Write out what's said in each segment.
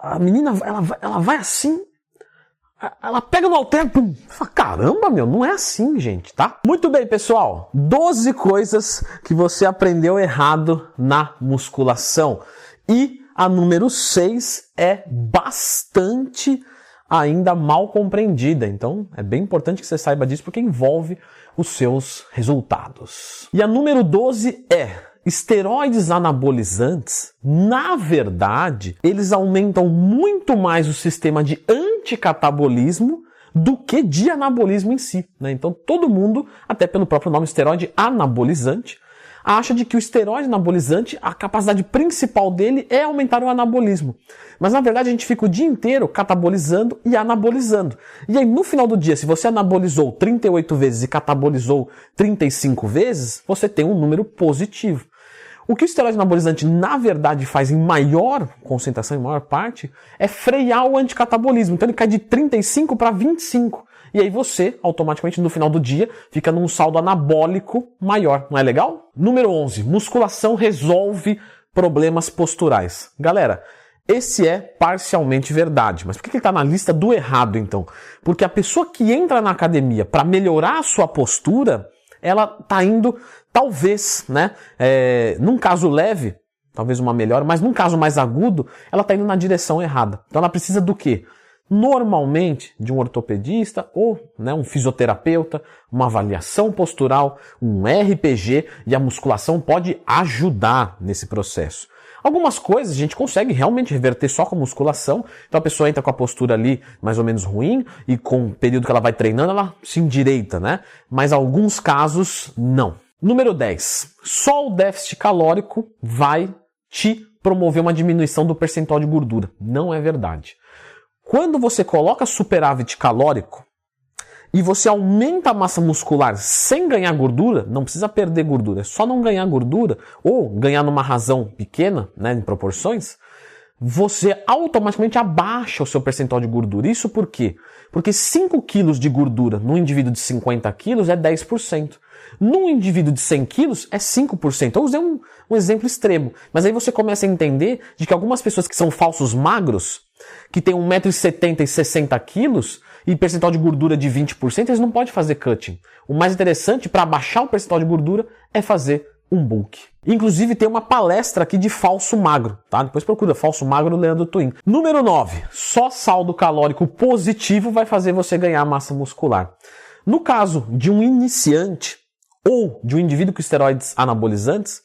a menina, ela vai assim, ela pega no halter, pum, fala, caramba, meu, não é assim, gente, tá? Muito bem, pessoal, 12 coisas que você aprendeu errado na musculação. E a número 6 é bastante ainda mal compreendida. Então, é bem importante que você saiba disso, porque envolve os seus resultados. E a número 12 é: esteroides anabolizantes, na verdade, eles aumentam muito mais o sistema de anticatabolismo do que de anabolismo em si, né? Então todo mundo, até pelo próprio nome esteroide anabolizante, acha de que o esteroide anabolizante, a capacidade principal dele é aumentar o anabolismo. Mas na verdade a gente fica o dia inteiro catabolizando e anabolizando. E aí no final do dia, se você anabolizou 38 vezes e catabolizou 35 vezes, você tem um número positivo. O que o esteroide anabolizante na verdade faz em maior concentração, em maior parte, é frear o anticatabolismo. Então ele cai de 35 para 25. E aí você, automaticamente, no final do dia, fica num saldo anabólico maior. Não é legal? Número 11. Musculação resolve problemas posturais. Galera, esse é parcialmente verdade. Mas por que ele está na lista do errado, então? Porque a pessoa que entra na academia para melhorar a sua postura, ela está indo, talvez, né, num caso leve, talvez uma melhora, mas num caso mais agudo, ela está indo na direção errada. Então ela precisa do quê? Normalmente de um ortopedista ou, né, um fisioterapeuta, uma avaliação postural, um RPG, e a musculação pode ajudar nesse processo. Algumas coisas a gente consegue realmente reverter só com musculação, então a pessoa entra com a postura ali mais ou menos ruim e com o período que ela vai treinando ela se endireita, né? Mas alguns casos não. Número 10. Só o déficit calórico vai te promover uma diminuição do percentual de gordura. Não é verdade. Quando você coloca superávit calórico e você aumenta a massa muscular sem ganhar gordura, não precisa perder gordura, é só não ganhar gordura ou ganhar numa razão pequena, né, em proporções, você automaticamente abaixa o seu percentual de gordura. Isso por quê? Porque 5 quilos de gordura num indivíduo de 50 quilos é 10%. Num indivíduo de 100 quilos é 5%. Eu usei um exemplo extremo, mas aí você começa a entender de que algumas pessoas que são falsos magros, que tem 1,70 m e 60 quilos e percentual de gordura de 20%, eles não podem fazer cutting. O mais interessante para baixar o percentual de gordura é fazer um bulk. Inclusive tem uma palestra aqui de falso magro, tá? Depois procura falso magro Leandro Twin. Número 9. Só saldo calórico positivo vai fazer você ganhar massa muscular. No caso de um iniciante ou de um indivíduo com esteroides anabolizantes,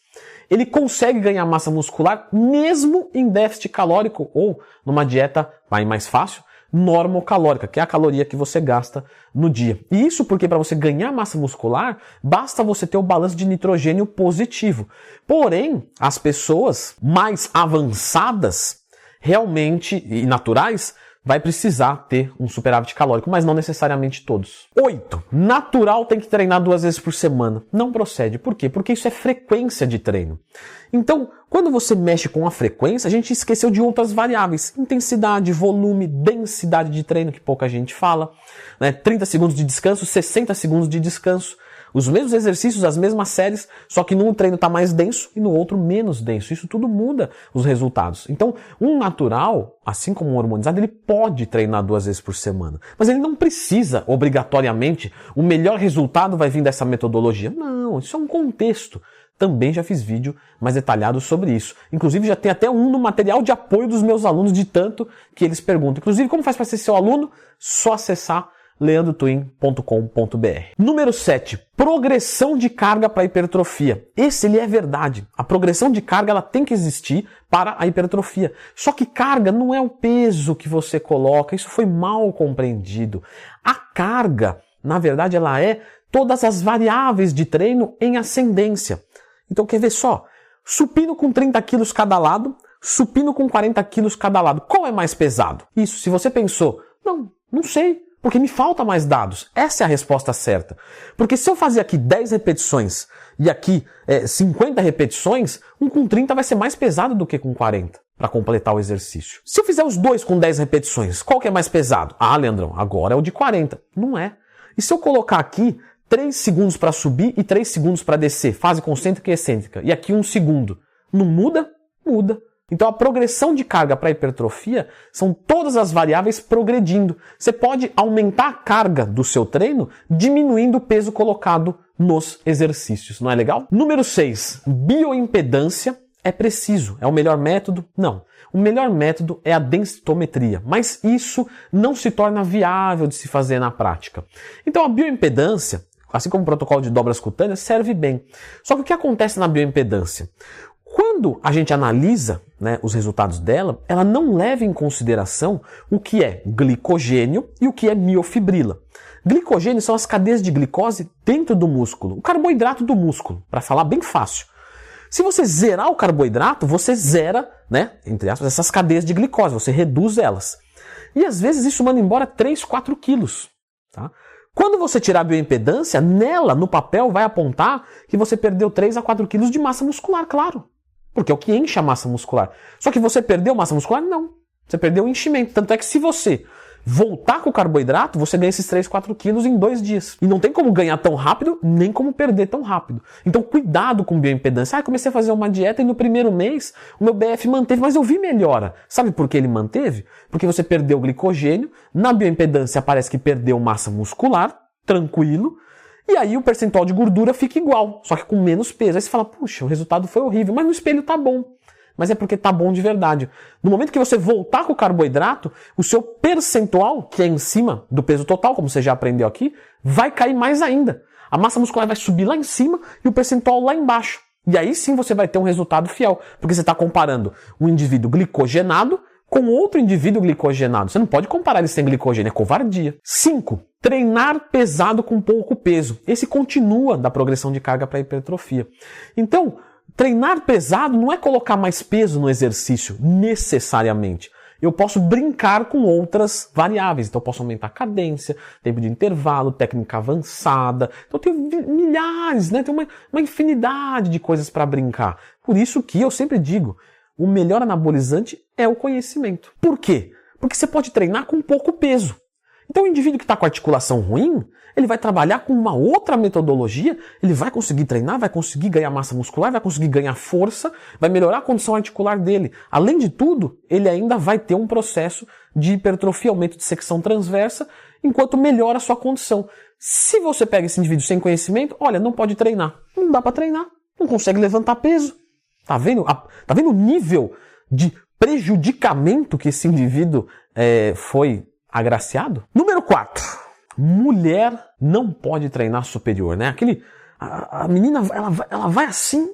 ele consegue ganhar massa muscular mesmo em déficit calórico ou numa dieta mais fácil, normocalórica, que é a caloria que você gasta no dia. E isso porque para você ganhar massa muscular, basta você ter o balanço de nitrogênio positivo. Porém, as pessoas mais avançadas, realmente e naturais, vai precisar ter um superávit calórico, mas não necessariamente todos. 8. Natural tem que treinar 2 vezes por semana. Não procede. Por quê? Porque isso é frequência de treino. Então, quando você mexe com a frequência, a gente esqueceu de outras variáveis. Intensidade, volume, densidade de treino, que pouca gente fala, né? 30 segundos de descanso, 60 segundos de descanso. Os mesmos exercícios, as mesmas séries, só que num treino está mais denso e no outro menos denso. Isso tudo muda os resultados. Então, um natural, assim como um hormonizado, ele pode treinar 2 vezes por semana. Mas ele não precisa, obrigatoriamente, o melhor resultado vai vir dessa metodologia. Não, isso é um contexto. Também já fiz vídeo mais detalhado sobre isso. Inclusive já tem até um no material de apoio dos meus alunos, de tanto que eles perguntam. Inclusive, como faz para ser seu aluno? Só acessar leandrotwin.com.br. Número 7. Progressão de carga para hipertrofia. Esse ele é verdade. A progressão de carga ela tem que existir para a hipertrofia. Só que carga não é o peso que você coloca. Isso foi mal compreendido. A carga, na verdade, ela é todas as variáveis de treino em ascendência. Então quer ver só? Supino com 30 quilos cada lado, supino com 40 quilos cada lado. Qual é mais pesado? Isso, se você pensou, não sei. Porque me falta mais dados. Essa é a resposta certa. Porque se eu fazer aqui 10 repetições e aqui 50 repetições, um com 30 vai ser mais pesado do que com 40 para completar o exercício. Se eu fizer os dois com 10 repetições, qual que é mais pesado? Ah, Leandrão, agora é o de 40. Não é. E se eu colocar aqui 3 segundos para subir e 3 segundos para descer, fase concêntrica e excêntrica, e aqui 1 segundo, não muda? Muda. Então a progressão de carga para hipertrofia são todas as variáveis progredindo. Você pode aumentar a carga do seu treino diminuindo o peso colocado nos exercícios. Não é legal? Número 6. Bioimpedância é preciso. É o melhor método? Não. O melhor método é a densitometria, mas isso não se torna viável de se fazer na prática. Então a bioimpedância, assim como o protocolo de dobras cutâneas, serve bem. Só que o que acontece na bioimpedância? Quando a gente analisa, os resultados dela, ela não leva em consideração o que é glicogênio e o que é miofibrila. Glicogênio são as cadeias de glicose dentro do músculo, o carboidrato do músculo, para falar bem fácil. Se você zerar o carboidrato, você zera, entre aspas, essas cadeias de glicose, você reduz elas. E às vezes isso manda embora 3, 4 quilos. Tá? Quando você tirar a bioimpedância, nela, no papel, vai apontar que você perdeu 3 a 4 quilos de massa muscular, claro. Porque é o que enche a massa muscular. Só que você perdeu massa muscular? Não. Você perdeu o enchimento. Tanto é que se você voltar com o carboidrato, você ganha esses 3, 4 quilos em 2 dias. E não tem como ganhar tão rápido, nem como perder tão rápido. Então cuidado com bioimpedância. Comecei a fazer uma dieta e no primeiro mês o meu BF manteve, mas eu vi melhora. Sabe por que ele manteve? Porque você perdeu o glicogênio, na bioimpedância parece que perdeu massa muscular, tranquilo, e aí o percentual de gordura fica igual, só que com menos peso. Aí você fala, puxa, o resultado foi horrível, mas no espelho tá bom. Mas é porque tá bom de verdade. No momento que você voltar com o carboidrato, o seu percentual, que é em cima do peso total, como você já aprendeu aqui, vai cair mais ainda. A massa muscular vai subir lá em cima e o percentual lá embaixo. E aí sim você vai ter um resultado fiel, porque você está comparando um indivíduo glicogenado com outro indivíduo glicogenado. Você não pode comparar ele sem glicogênio, é covardia. 5. Treinar pesado com pouco peso. Esse continua da progressão de carga para hipertrofia. Então, treinar pesado não é colocar mais peso no exercício, necessariamente. Eu posso brincar com outras variáveis. Então eu posso aumentar a cadência, tempo de intervalo, técnica avançada. Então eu tenho milhares, tem uma infinidade de coisas para brincar. Por isso que eu sempre digo, o melhor anabolizante é o conhecimento. Por quê? Porque você pode treinar com pouco peso. Então o indivíduo que está com articulação ruim, ele vai trabalhar com uma outra metodologia, ele vai conseguir treinar, vai conseguir ganhar massa muscular, vai conseguir ganhar força, vai melhorar a condição articular dele. Além de tudo, ele ainda vai ter um processo de hipertrofia, aumento de secção transversa, enquanto melhora a sua condição. Se você pega esse indivíduo sem conhecimento, olha, não pode treinar. Não dá para treinar, não consegue levantar peso. Tá vendo o nível de prejudicamento que esse indivíduo foi agraciado? Número 4. Mulher não pode treinar superior, A menina, ela vai assim,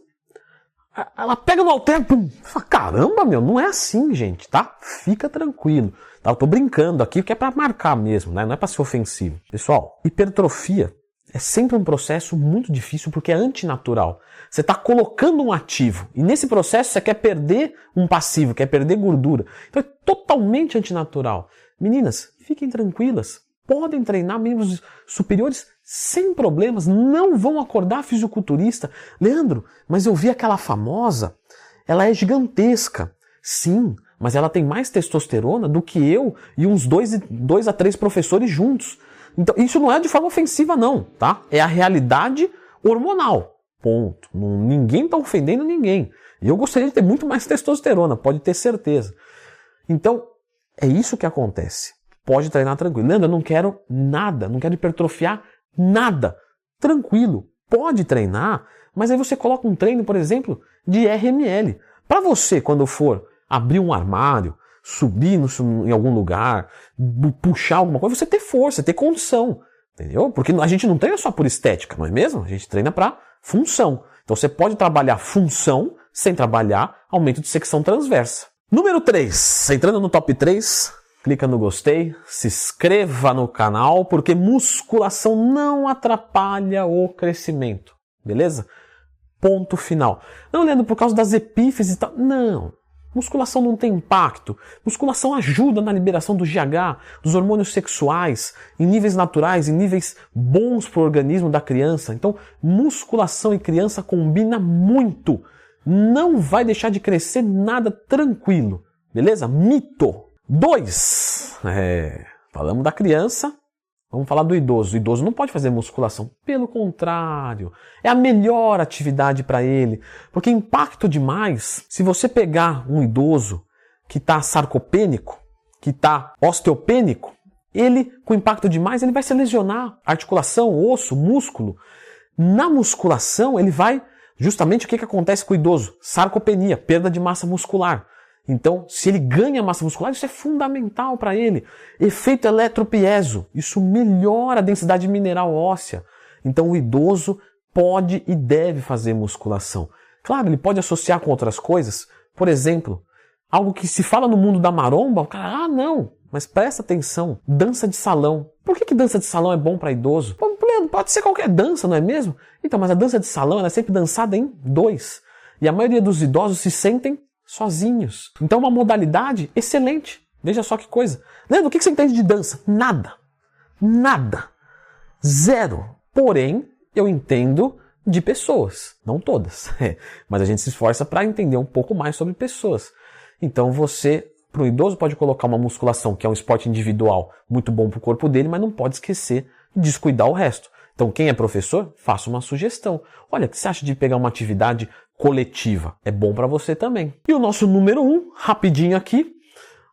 ela pega no halter, pum, fala, caramba, não é assim, gente, tá? Fica tranquilo. Tá? Eu tô brincando aqui, porque é pra marcar mesmo, Não é pra ser ofensivo. Pessoal, hipertrofia é sempre um processo muito difícil porque é antinatural. Você está colocando um ativo e nesse processo você quer perder um passivo, quer perder gordura. Então é totalmente antinatural. Meninas, fiquem tranquilas. Podem treinar membros superiores sem problemas. Não vão acordar fisiculturista. Leandro, mas eu vi aquela famosa. Ela é gigantesca. Sim, mas ela tem mais testosterona do que eu e uns 2 a 3 professores juntos. Então, isso não é de forma ofensiva, não, tá? É a realidade hormonal. Ponto. Ninguém está ofendendo ninguém. E eu gostaria de ter muito mais testosterona, pode ter certeza. Então, é isso que acontece. Pode treinar tranquilo. Leandro, eu não quero nada, não quero hipertrofiar nada. Tranquilo, pode treinar, mas aí você coloca um treino, por exemplo, de RML. Para você, quando for abrir um armário, subir em algum lugar, puxar alguma coisa, você ter força, ter condição, entendeu? Porque a gente não treina só por estética, não é mesmo? A gente treina para função. Então você pode trabalhar função sem trabalhar aumento de secção transversa. Número 3, entrando no top 3, clica no gostei, se inscreva no canal, porque musculação não atrapalha o crescimento, beleza? Ponto final. Não, Leandro, por causa das epífises e tal. Não. Musculação não tem impacto. Musculação ajuda na liberação do GH, dos hormônios sexuais, em níveis naturais, em níveis bons para o organismo da criança. Então, musculação e criança combina muito. Não vai deixar de crescer nada, tranquilo. Beleza? Mito. 2. Falamos da criança, Vamos falar do idoso. O idoso não pode fazer musculação. Pelo contrário, é a melhor atividade para ele. Porque impacto demais, se você pegar um idoso que está sarcopênico, que está osteopênico, ele, com impacto demais, ele vai se lesionar. Articulação, osso, músculo. Na musculação, ele vai... Justamente o que acontece com o idoso? Sarcopenia, perda de massa muscular. Então, se ele ganha massa muscular, isso é fundamental para ele. Efeito eletropieso, isso melhora a densidade mineral óssea. Então, o idoso pode e deve fazer musculação. Claro, ele pode associar com outras coisas. Por exemplo, algo que se fala no mundo da maromba, o cara, não, mas presta atenção, dança de salão. Por que dança de salão é bom para idoso? Pode ser qualquer dança, não é mesmo? Então, mas a dança de salão ela é sempre dançada em dois. E a maioria dos idosos se sentem sozinhos. Então, uma modalidade excelente. Veja só que coisa. Leandro, o que você entende de dança? Nada. Nada. Zero. Porém, eu entendo de pessoas. Não todas. Mas a gente se esforça para entender um pouco mais sobre pessoas. Então, você, para o idoso, pode colocar uma musculação, que é um esporte individual muito bom para o corpo dele, mas não pode esquecer de descuidar o resto. Então, quem é professor, faça uma sugestão. Olha, o que você acha de pegar uma atividade coletiva? É bom para você também. E o nosso número 1, rapidinho aqui,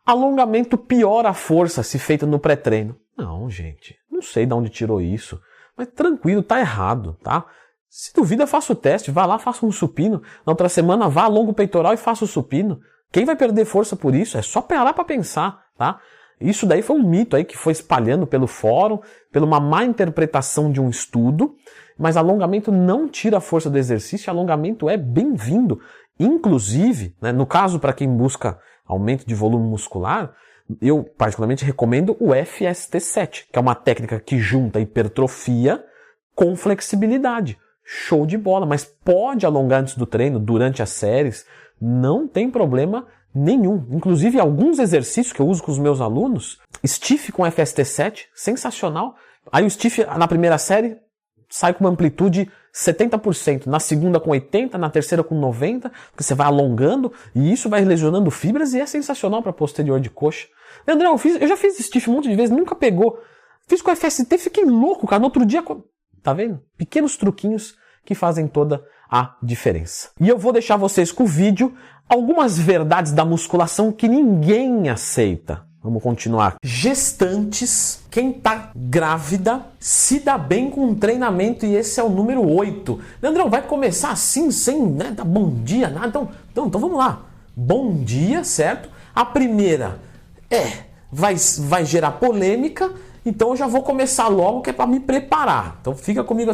alongamento piora a força se feita no pré-treino. Não, gente, não sei de onde tirou isso, mas tranquilo, tá errado, tá? Se duvida, faça o teste, vá lá, faça um supino. Na outra semana, vá, alonga o peitoral e faça o supino. Quem vai perder força por isso? É só parar para pensar, tá? Isso daí foi um mito aí que foi espalhando pelo fórum, pela uma má interpretação de um estudo, mas alongamento não tira a força do exercício, alongamento é bem-vindo. Inclusive, né, no caso para quem busca aumento de volume muscular, eu particularmente recomendo o FST7, que é uma técnica que junta hipertrofia com flexibilidade. Show de bola, mas pode alongar antes do treino, durante as séries, não tem problema nenhum. Inclusive, alguns exercícios que eu uso com os meus alunos, stiff com FST7, sensacional. Aí o stiff na primeira série sai com uma amplitude 70%, na segunda com 80%, na terceira com 90%, porque você vai alongando e isso vai lesionando fibras e é sensacional para posterior de coxa. Leandrão, eu já fiz stiff um monte de vezes, nunca pegou. Fiz com FST, fiquei louco, cara. No outro dia, tá vendo? Pequenos truquinhos que fazem toda a diferença. E eu vou deixar vocês com o vídeo algumas verdades da musculação que ninguém aceita. Vamos continuar. Gestantes, quem tá grávida, se dá bem com o treinamento e esse é o número 8. Leandrão, vai começar assim, sem dar bom dia, nada? Então vamos lá. Bom dia, certo? A primeira vai gerar polêmica, então eu já vou começar logo que é para me preparar. Então fica comigo